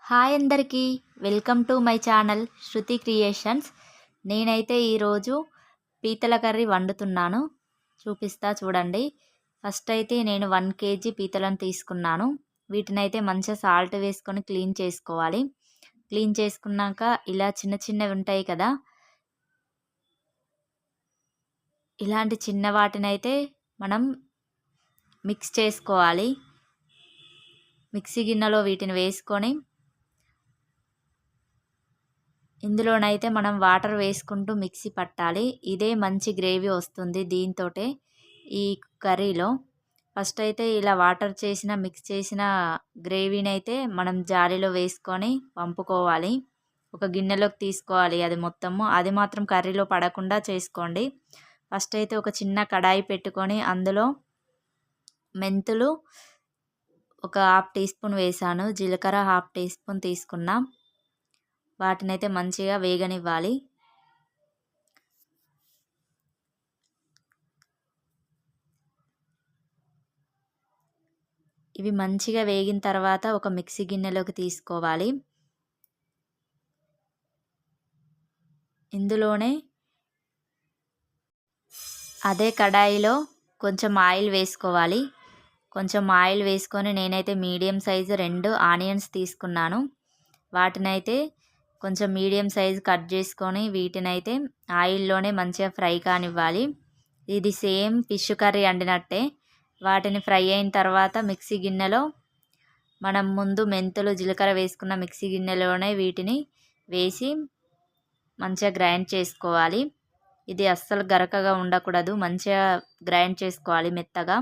Hi అందరికీ welcome to my channel Shruti creations. నేనైతే ఈరోజు పీతల కర్రీ వండుతున్నాను, చూపిస్తా చూడండి. ఫస్ట్ అయితే నేను 1 kg పీతలను తీసుకున్నాను. వీటినైతే మంచిగా సాల్ట్ వేసుకొని క్లీన్ చేసుకోవాలి. క్లీన్ చేసుకున్నాక ఇలా చిన్న చిన్నవి ఉంటాయి కదా, ఇలాంటి చిన్న వాటినైతే మనం మిక్స్ చేసుకోవాలి. మిక్సీ గిన్నెలో వీటిని వేసుకొని ఇందులోనైతే మనం వాటర్ వేసుకుంటూ మిక్సీ పట్టాలి. ఇదే మంచి గ్రేవీ వస్తుంది దీంతోటే ఈ కర్రీలో. ఫస్ట్ అయితే ఇలా వాటర్ మిక్స్ చేసిన గ్రేవీని అయితే మనం జాలీలో వేసుకొని పంపుకోవాలి. ఒక గిన్నెలోకి తీసుకోవాలి అది మొత్తము. అది మాత్రం కర్రీలో పడకుండా చేసుకోండి. ఫస్ట్ అయితే ఒక చిన్న కడాయి పెట్టుకొని అందులో మెంతులు ఒక 1/2 టీ స్పూన్ వేసాను, జీలకర్ర 1/2 టీ స్పూన్ తీసుకున్నా. వాటినైతే మంచిగా వేగనివ్వాలి. ఇవి మంచిగా వేగిన తర్వాత ఒక మిక్సీ గిన్నెలోకి తీసుకోవాలి. ఇందులోనే అదే కడాయిలో కొంచెం ఆయిల్ వేసుకోవాలి. కొంచెం ఆయిల్ వేసుకొని నేనైతే మీడియం సైజు 2 ఆనియన్స్ తీసుకున్నాను. వాటినైతే కొంచెం మీడియం సైజు కట్ చేసుకొని వీటినైతే ఆయిల్లోనే మంచిగా ఫ్రై కానివ్వాలి. ఇది సేమ్ ఫిష్ కర్రీ వండినట్టే. వాటిని ఫ్రై అయిన తర్వాత మిక్సీ గిన్నెలో మనం ముందు మెంతులు జీలకర్ర వేసుకున్న మిక్సీ గిన్నెలోనే వీటిని వేసి మంచిగా గ్రైండ్ చేసుకోవాలి. ఇది అస్సలు గరకగా ఉండకూడదు, మంచిగా గ్రైండ్ చేసుకోవాలి మెత్తగా.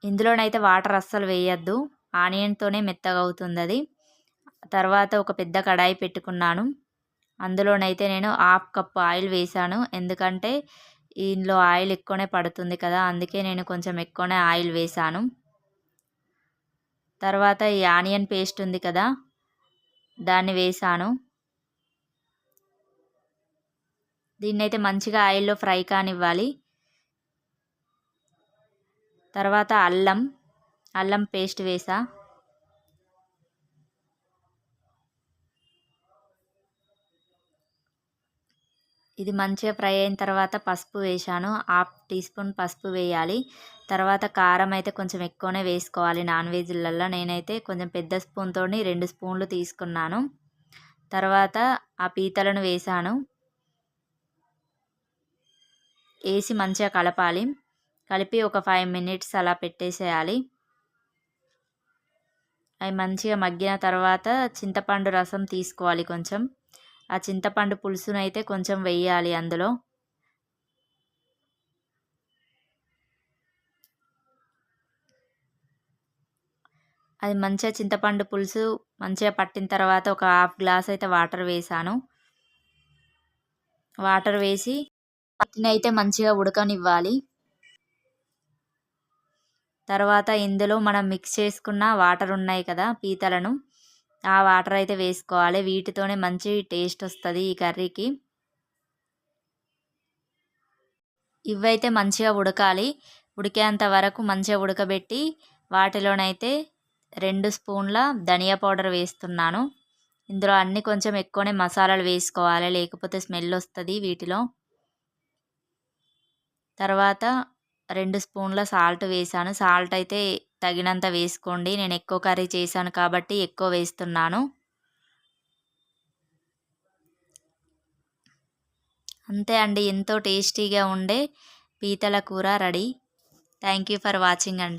ఇందులోనైతే వాటర్ అస్సలు వేయద్దు, ఆనియన్తోనే మెత్తగా అవుతుంది అది. తర్వాత ఒక పెద్ద కడాయి పెట్టుకున్నాను. అందులోనైతే నేను 1/2 కప్ ఆయిల్ వేసాను, ఎందుకంటే ఇందులో ఆయిల్ ఎక్కువనే పడుతుంది కదా, అందుకే నేను కొంచెం ఎక్కువనే ఆయిల్ వేసాను. తర్వాత ఈ ఆనియన్ పేస్ట్ ఉంది కదా, దాన్ని వేసాను. దీన్నైతే మంచిగా ఆయిల్లో ఫ్రై కానివ్వాలి. తర్వాత అల్లం పేస్ట్ వేసా. ఇది మంచిగా ఫ్రై అయిన తర్వాత పసుపు వేసాను, 1/2 టీ స్పూన్ పసుపు వేయాలి. తర్వాత కారం అయితే కొంచెం ఎక్కువనే వేసుకోవాలి నాన్ వెజ్లలో. నేనైతే కొంచెం పెద్ద స్పూన్తో 2 స్పూన్లు తీసుకున్నాను. తర్వాత ఆ పీతలను వేసాను, వేసి మంచిగా కలపాలి. కలిపి ఒక 5 మినిట్స్ అలా పెట్టేసేయాలి. అవి మంచిగా మగ్గిన తర్వాత చింతపండు రసం తీసుకోవాలి కొంచెం. ఆ చింతపండు పులుసును అయితే కొంచెం వేయాలి అందులో. అది మంచిగా చింతపండు పులుసు మంచిగా పట్టిన తర్వాత ఒక 1/2 గ్లాస్ అయితే వాటర్ వేసాను. వాటర్ వేసి వాటిని అయితే మంచిగా ఉడకనివ్వాలి. తర్వాత ఇందులో మనం మిక్స్ చేసుకున్న వాటర్ ఉన్నాయి కదా పీతలను, ఆ వాటర్ అయితే వేసుకోవాలి. వీటితోనే మంచి టేస్ట్ వస్తుంది ఈ కర్రీకి. ఇవైతే మంచిగా ఉడకాలి. ఉడికేంత వరకు మంచిగా ఉడకబెట్టి వాటిలోనైతే 2 స్పూన్ల ధనియా పౌడర్ వేస్తున్నాను. ఇందులో అన్నీ కొంచెం ఎక్కువనే మసాలాలు వేసుకోవాలి, లేకపోతే స్మెల్ వస్తుంది వీటిలో. తర్వాత 2 స్పూన్ల సాల్ట్ వేసాను. సాల్ట్ అయితే తగినంత వేసుకోండి, నేను ఎక్కువ కర్రీ చేశాను కాబట్టి ఎక్కువ వేస్తున్నాను. అంతే అండి, ఎంతో టేస్టీగా ఉండే పీతల కూర ready. Thank you for watching అండి.